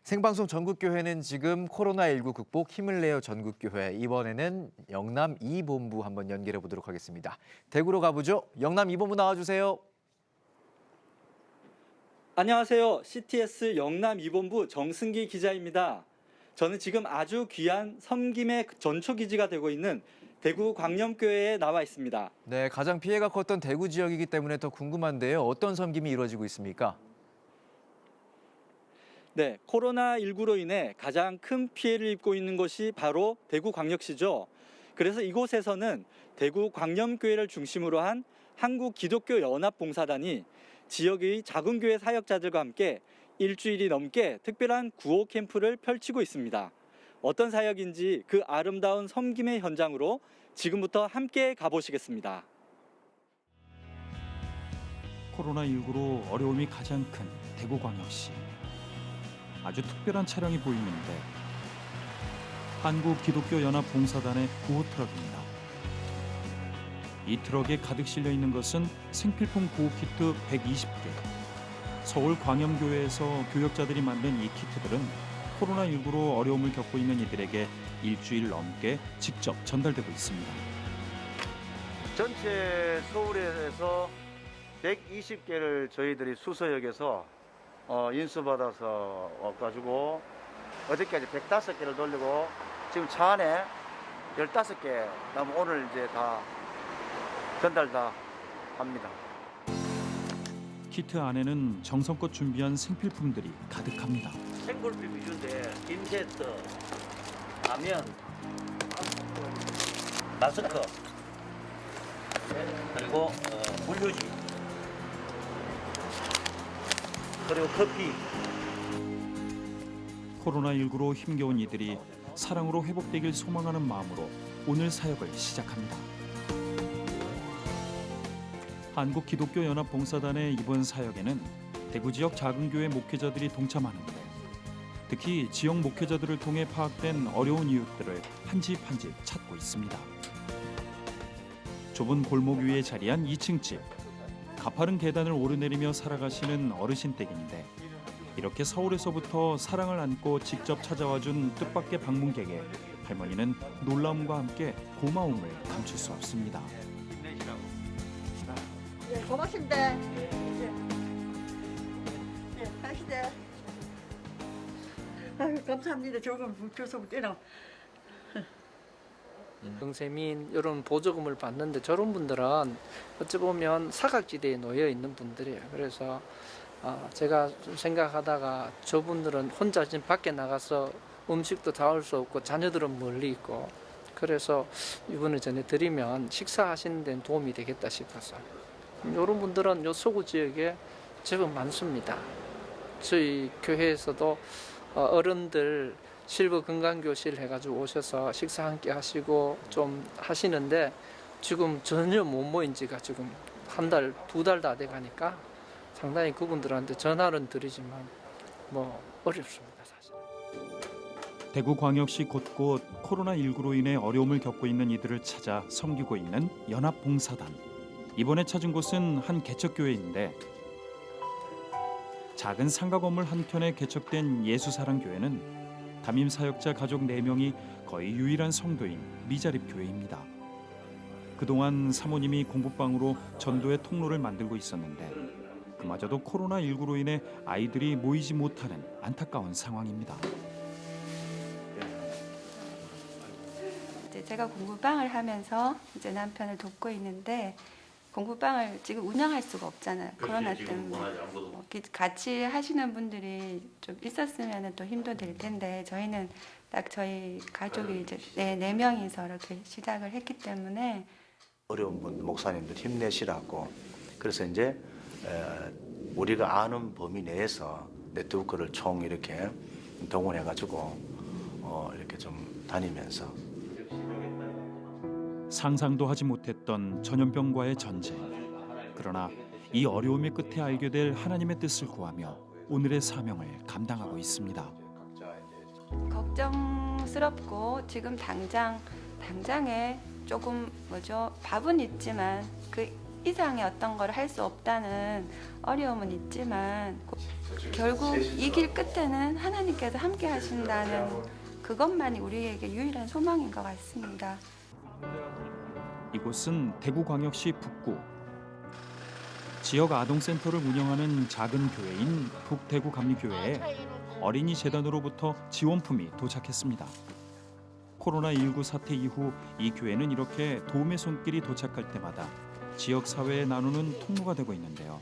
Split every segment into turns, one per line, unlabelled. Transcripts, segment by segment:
생방송 전국교회는 지금 코로나19 극복 힘을 내요 전국교회. 이번에는 영남 2본부 한번 연결해 보도록 하겠습니다. 대구로 가보죠. 영남 2본부 나와주세요.
안녕하세요. CTS 영남 2본부 정승기 기자입니다. 저는 지금 아주 귀한 섬김의 전초기지가 되고 있는 대구 광염교회에 나와 있습니다.
네, 가장 피해가 컸던 대구 지역이기 때문에 더 궁금한데요. 어떤 섬김이 이루어지고 있습니까?
네, 코로나19로 인해 가장 큰 피해를 입고 있는 곳이 바로 대구광역시죠. 그래서 이곳에서는 대구광염교회를 중심으로 한 한국기독교연합봉사단이 지역의 작은 교회 사역자들과 함께 일주일이 넘게 특별한 구호 캠프를 펼치고 있습니다. 어떤 사역인지 그 아름다운 섬김의 현장으로 지금부터 함께 가보시겠습니다.
코로나19로 어려움이 가장 큰 대구광역시. 아주 특별한 차량이 보이는데 한국기독교연합봉사단의 구호 트럭입니다. 이 트럭에 가득 실려 있는 것은 생필품 구호 키트 120개. 서울 광염교회에서 교역자들이 만든 이 키트들은 코로나19로 어려움을 겪고 있는 이들에게 일주일 넘게 직접 전달되고 있습니다.
전체 서울에서 120개를 저희들이 수서역에서 인수받아서 와가지고 어저께까지 105개를 돌리고 지금 차 안에 15개 남은 오늘 이제 다 전달 다 합니다.
키트 안에는 정성껏 준비한 생필품들이 가득합니다.
생굴비 위주인데 김세트, 라면, 마스크, 그리고 물류지, 그리고 커피.
코로나19로 힘겨운 이들이 사랑으로 회복되길 소망하는 마음으로 오늘 사역을 시작합니다. 한국기독교연합봉사단의 이번 사역에는 대구 지역 작은 교회 목회자들이 동참하는데 특히 지역 목회자들을 통해 파악된 어려운 이웃들을 한 집 한 집 찾고 있습니다. 좁은 골목 위에 자리한 2층 집. 가파른 계단을 오르내리며 살아가시는 어르신 댁인데 이렇게 서울에서부터 사랑을 안고 직접 찾아와준 뜻밖의 방문객에 할머니는 놀라움과 함께 고마움을 감출 수 없습니다.
예, 고맙습니다. 예, 하시대. 아유, 감사합니다. 조금 줘서 때려.
등세민 이런 보조금을 받는데 저런 분들은 어찌 보면 사각지대에 놓여 있는 분들이에요. 그래서 제가 좀 생각하다가 저분들은 혼자 지금 밖에 나가서 음식도 사올 수 없고 자녀들은 멀리 있고 그래서 이번에 전해드리면 식사하시는 데는 도움이 되겠다 싶어서 이런 분들은 요 서구 지역에 제법 많습니다. 저희 교회에서도 어른들 실버 건강교실 해가지고 오셔서 식사 함께 하시고 좀 하시는데 지금 전혀 못 모인 지가 지금 한 달, 2달 다 돼가니까 상당히 그분들한테 전화는 드리지만 뭐 어렵습니다 사실.
대구광역시 곳곳 코로나19로 인해 어려움을 겪고 있는 이들을 찾아 섬기고 있는 연합봉사단. 이번에 찾은 곳은 한 개척교회인데 작은 상가 건물 한켠에 개척된 예수사랑교회는 담임 사역자 가족 4명이 거의 유일한 성도인 미자립 교회입니다. 그동안 사모님이 공부방으로 전도의 통로를 만들고 있었는데 그마저도 코로나19로 인해 아이들이 모이지 못하는 안타까운 상황입니다.
이제 제가 공부방을 하면서 이제 남편을 돕고 있는데 공부방을 지금 운영할 수가 없잖아요. 코로나 때문에. 같이 하시는 분들이 좀 있었으면 또 힘도 될 텐데 저희는 딱 저희 가족이 이제 네 명이서 이렇게 시작을 했기 때문에
어려운 분 목사님들 힘내시라고 그래서 이제 우리가 아는 범위 내에서 네트워크를 총 이렇게 동원해가지고 이렇게 좀 다니면서
상상도 하지 못했던 전염병과의 전쟁. 그러나 이 어려움의 끝에 알게 될 하나님의 뜻을 구하며 오늘의 사명을 감당하고 있습니다.
걱정스럽고 지금 당장에 조금 밥은 있지만 그 이상의 어떤 걸 할 수 없다는 어려움은 있지만 결국 이 길 끝에는 하나님께서 함께 하신다는 그것만이 우리에게 유일한 소망인 것 같습니다.
이곳은 대구광역시 북구. 지역 아동센터를 운영하는 작은 교회인 북대구감리교회에 어린이 재단으로부터 지원품이 도착했습니다. 코로나19 사태 이후 이 교회는 이렇게 도움의 손길이 도착할 때마다 지역 사회에 나누는 통로가 되고 있는데요.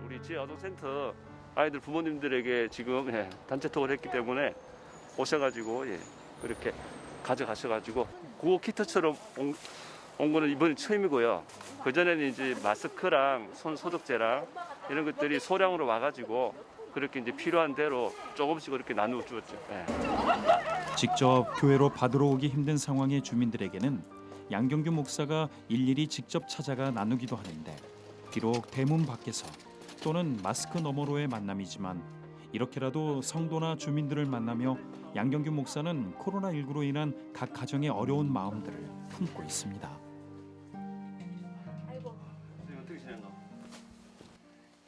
우리 지역 아동센터 아이들 부모님들에게 지금 단체톡을 했기 때문에 오셔가지고 그렇게 가져가셔가지고 구호 키트처럼 온 거는 이번이 처음이고요. 그 전에는 이제 마스크랑 손 소독제랑 이런 것들이 소량으로 와가지고 그렇게 이제 필요한 대로 조금씩 그렇게 나누어 주었죠.
직접 교회로 받으러 오기 힘든 상황의 주민들에게는 양경규 목사가 일일이 직접 찾아가 나누기도 하는데 비록 대문 밖에서 또는 마스크 너머로의 만남이지만 이렇게라도 성도나 주민들을 만나며 양경규 목사는 코로나19로 인한 각 가정의 어려운 마음들을 품고 있습니다.
어떻게 지냈노?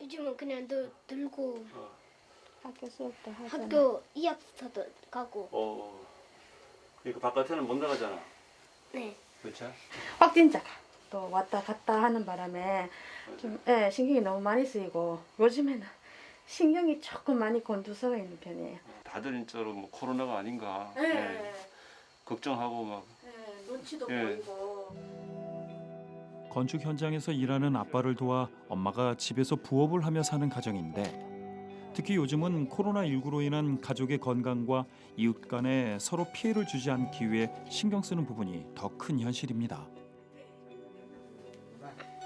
요즘은 그냥 놀고
학교 수업도 하잖아.
학교 2학부터도 가고.
그러니까 바깥에는 못 나가잖아.
네.
그렇죠?
확진자가 또 왔다 갔다 하는 바람에 좀 신경이 너무 많이 쓰이고 요즘에는 신경이 조금 많이 곤두서 있는 편이에요.
다들 진짜로 뭐 코로나가 아닌가 걱정하고 막.
눈치도
예.
보이고.
건축 현장에서 일하는 아빠를 도와 엄마가 집에서 부업을 하며 사는 가정인데 특히 요즘은 코로나19로 인한 가족의 건강과 이웃 간에 서로 피해를 주지 않기 위해 신경 쓰는 부분이 더 큰 현실입니다.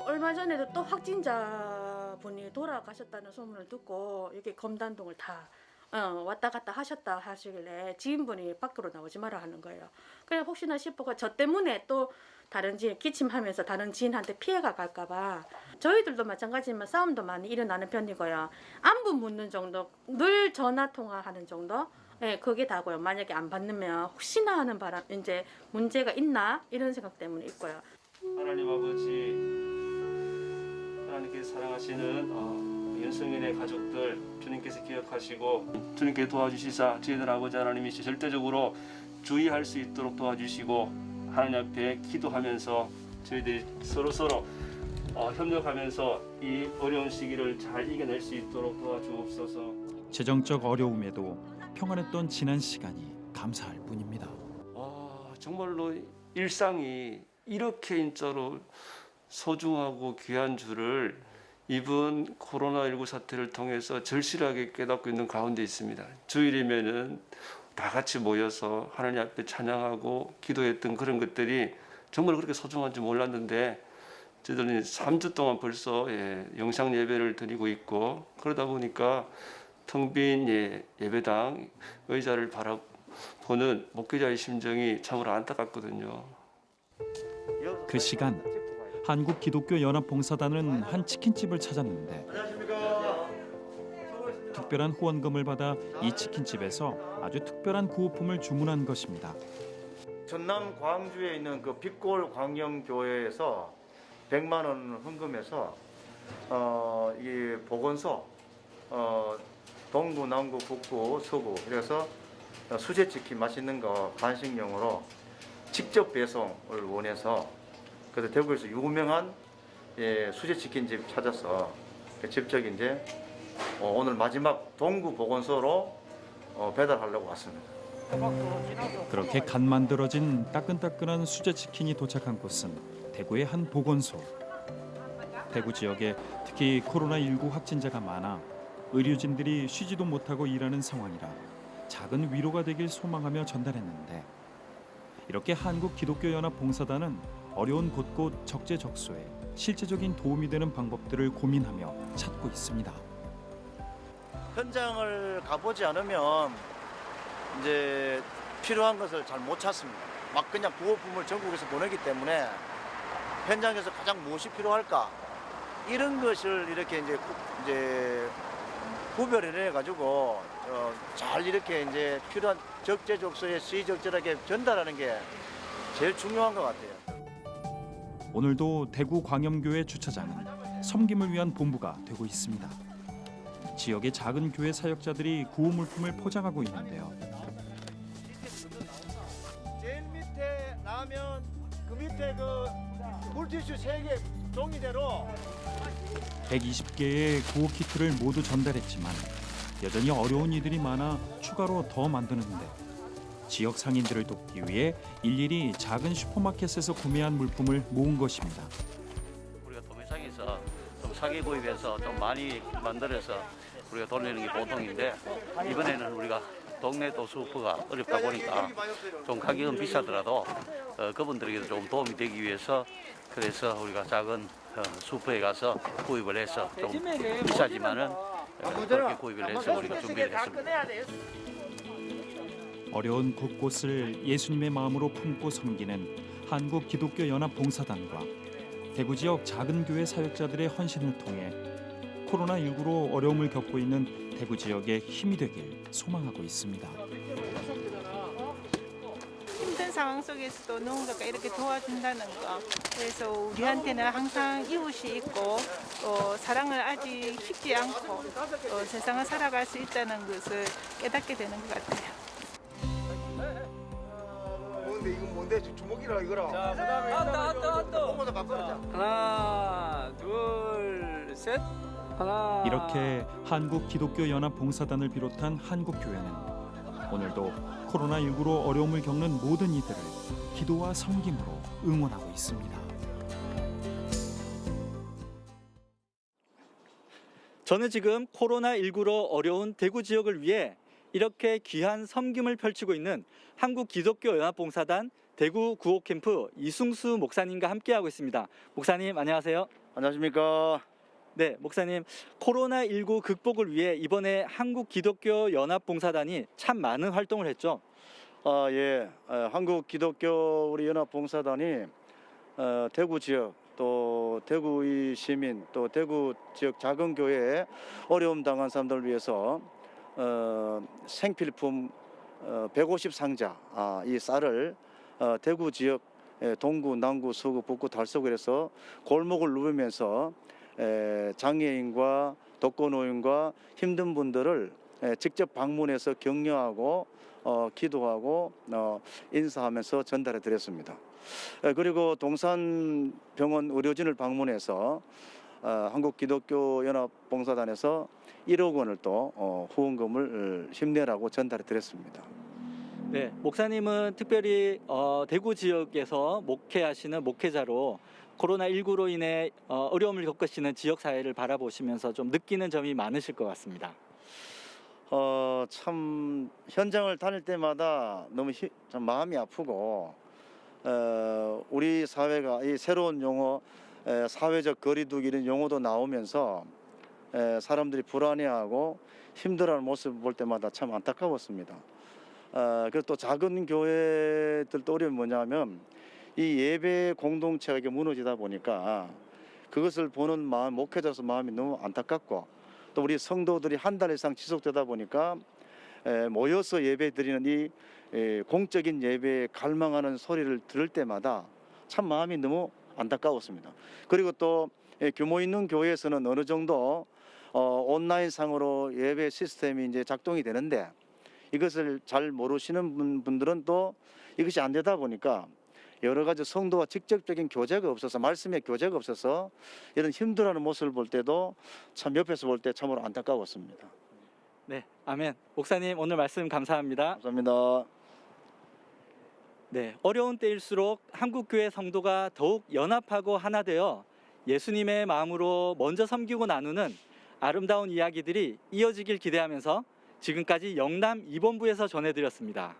얼마 전에도 또 확진자분이 돌아가셨다는 소문을 듣고 이렇게 검단동을 다 왔다 갔다 하셨다 하시길래 지인분이 밖으로 나오지 마라 하는 거예요. 그냥 혹시나 싶어서 저 때문에 또 다른 지인 기침하면서 다른 지인한테 피해가 갈까 봐 저희들도 마찬가지지만 싸움도 많이 일어나는 편이고요. 안부 묻는 정도, 늘 전화 통화하는 정도. 그게 다고요. 만약에 안 받으면 혹시나 하는 바람 이제 문제가 있나 이런 생각 때문에 있고요.
하나님 아버지, 하나님께서 사랑하시는 윤성인의 가족들 주님께서 기억하시고 주님께 도와주시사 저희들 아버지 하나님이 절대적으로 주의할 수 있도록 도와주시고 하나님 앞에 기도하면서 저희들이 서로 협력하면서 이 어려운 시기를 잘 이겨낼 수 있도록 도와주옵소서.
재정적 어려움에도 평안했던 지난 시간이 감사할 뿐입니다.
정말로 일상이 이렇게 진짜로 소중하고 귀한 줄을 이번 코로나19 사태를 통해서 절실하게 깨닫고 있는 가운데 있습니다. 주일이면은 다 같이 모여서 하나님 앞에 찬양하고 기도했던 그런 것들이 정말 그렇게 소중한 줄 몰랐는데 저희들은 3주 동안 벌써 영상 예배를 드리고 있고 그러다 보니까 텅 빈 예배당 의자를 바라보는 목회자의 심정이 참으로 안타깝거든요.
그 시간 한국기독교연합봉사단은 한 치킨집을 찾았는데 특별한 후원금을 받아 이 치킨집에서 아주 특별한 구호품을 주문한 것입니다.
전남 광주에 있는 그 빛골 광영교회에서 100만 원 헌금해서 이 보건소 동구, 남구, 북구, 서구 그래서 수제치킨 맛있는 거 간식용으로 직접 배송을 원해서 그래서 대구에서 유명한 수제치킨집 찾아서 직접 이제 오늘 마지막 동구 보건소로 배달하려고 왔습니다.
그렇게 간 만들어진 따끈따끈한 수제치킨이 도착한 곳은 대구의 한 보건소. 대구 지역에 특히 코로나19 확진자가 많아 의료진들이 쉬지도 못하고 일하는 상황이라 작은 위로가 되길 소망하며 전달했는데 이렇게 한국기독교연합봉사단은 어려운 곳곳 적재적소에 실제적인 도움이 되는 방법들을 고민하며 찾고 있습니다.
현장을 가보지 않으면 이제 필요한 것을 잘 못 찾습니다. 막 그냥 구호품을 전국에서 보내기 때문에 현장에서 가장 무엇이 필요할까 이런 것을 이렇게 이제 구별해 가지고 잘 이렇게 이제 필요한 적재적소에 시의적절하게 전달하는 게 제일 중요한 것 같아요.
오늘도 대구 광염교회 주차장은 섬김을 위한 본부가 되고 있습니다. 지역의 작은 교회 사역자들이 구호 물품을 포장하고 있는데요.
제일 밑에 나면 그 밑에 그 물티슈 3개 종이대로
120개의 구호 키트를 모두 전달했지만 여전히 어려운 이들이 많아 추가로 더 만드는데 지역 상인들을 돕기 위해 일일이 작은 슈퍼마켓에서 구매한 물품을 모은 것입니다.
우리가 도매상에서 좀 사기 구입해서 좀 많이 만들어서 우리가 돌리는 게 보통인데 이번에는 우리가 동네 또 슈퍼가 어렵다 보니까 좀 가격은 비싸더라도 그분들에게도 좀 도움이 되기 위해서 그래서 우리가 작은 슈퍼에 가서 구입을 해서 좀 비싸지만은 그렇게 구입을 해서 우리가 준비를 했습니다.
어려운 곳곳을 예수님의 마음으로 품고 섬기는 한국 기독교 연합 봉사단과 대구 지역 작은 교회 사역자들의 헌신을 통해 코로나19로 어려움을 겪고 있는 대구 지역의 힘이 되길 소망하고 있습니다.
힘든 상황 속에서도 누군가가 이렇게 도와준다는 거, 그래서 우리한테는 항상 이웃이 있고 또 사랑을 아직 식지 않고 또 세상을 살아갈 수 있다는 것을 깨닫게 되는 것 같아요.
뭔데 이거 뭔데 주먹이라 이거라.
자, 그다음에
보고서 바꾸자.
하나, 둘, 셋. 하나.
이렇게 한국 기독교 연합 봉사단을 비롯한 한국 교회는 오늘도 코로나19로 어려움을 겪는 모든 이들을 기도와 섬김으로 응원하고 있습니다.
저는 지금 코로나19로 어려운 대구 지역을 위해 이렇게 귀한 섬김을 펼치고 있는 한국 기독교 연합봉사단 대구 구호 캠프 이승수 목사님과 함께하고 있습니다. 목사님 안녕하세요.
안녕하십니까.
네, 목사님, 코로나19 극복을 위해 이번에 한국 기독교 연합봉사단이 참 많은 활동을 했죠.
예, 한국 기독교 우리 연합 봉사단이 대구 지역 또 대구의 시민 또 대구 지역 작은 교회에 어려움 당한 사람들을 위해서 생필품 150 상자 이 쌀을 대구 지역 동구, 남구, 서구, 북구, 달서구에서 골목을 누비면서 장애인과 독거노인과 힘든 분들을 직접 방문해서 격려하고 기도하고 인사하면서 전달해 드렸습니다. 그리고 동산병원 의료진을 방문해서 한국 기독교 연합 봉사단에서 1억 원을 또 후원금을 힘내라고 전달해 드렸습니다.
네, 목사님은 특별히 대구 지역에서 목회하시는 목회자로 코로나19로 인해 어려움을 겪으시는 지역 사회를 바라보시면서 좀 느끼는 점이 많으실 것 같습니다.
참 현장을 다닐 때마다 너무 참 마음이 아프고 우리 사회가 이 새로운 용어 사회적 거리두기 이런 용어도 나오면서 사람들이 불안해하고 힘들어하는 모습을 볼 때마다 참 안타까웠습니다. 그리고 또 작은 교회들도 어려움이 뭐냐면 이 예배 공동체가 이렇게 무너지다 보니까 그것을 보는 마음, 목회자로서 마음이 너무 안타깝고 또 우리 성도들이 한 달 이상 지속되다 보니까 모여서 예배 드리는 이 공적인 예배에 갈망하는 소리를 들을 때마다 참 마음이 너무 안타까웠습니다. 그리고 또 규모 있는 교회에서는 어느 정도 온라인상으로 예배 시스템이 이제 작동이 되는데 이것을 잘 모르시는 분들은 또 이것이 안 되다 보니까 여러 가지 성도와 직접적인 교제가 없어서 말씀의 교제가 없어서 이런 힘들어하는 모습을 볼 때도 참 옆에서 볼 때 참으로 안타까웠습니다.
네, 아멘. 목사님 오늘 말씀 감사합니다.
감사합니다.
네, 어려운 때일수록 한국교회 성도가 더욱 연합하고 하나 되어 예수님의 마음으로 먼저 섬기고 나누는 아름다운 이야기들이 이어지길 기대하면서 지금까지 영남 2본부에서 전해드렸습니다.